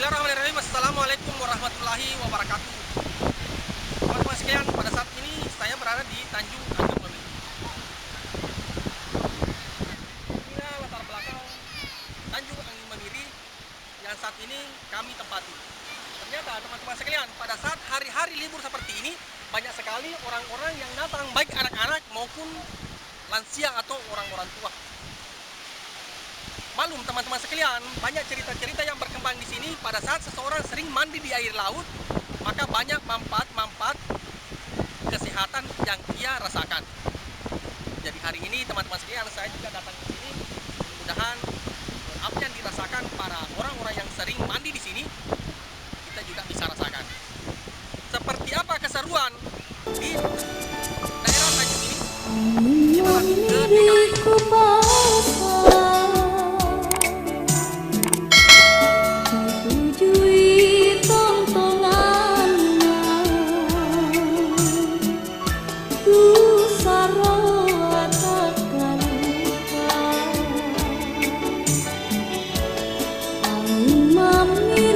Bismillahirrahmanirrahim. Assalamualaikum warahmatullahi wabarakatuh. Teman-teman sekalian, pada saat ini saya berada di Tanjung Angin Mamili. Inilah latar belakang Tanjung Angin Mamili yang saat ini kami tempati. Ternyata teman-teman sekalian, pada saat hari-hari libur seperti ini, banyak sekali orang-orang yang datang, baik anak-anak maupun lansia atau orang-orang tua. Malum teman-teman sekalian, banyak cerita-cerita yang berkembang di sini pada saat seseorang sering mandi di air laut, maka banyak manfaat-manfaat kesehatan yang ia rasakan. Jadi hari ini teman-teman sekalian, saya juga datang ke sini, mudah-mudahan apa yang dirasakan para orang-orang yang sering mandi di sini, kita juga bisa rasakan. Seperti apa keseruan di daerah Tanjung ini? Kita lanjut ke TKP. Mami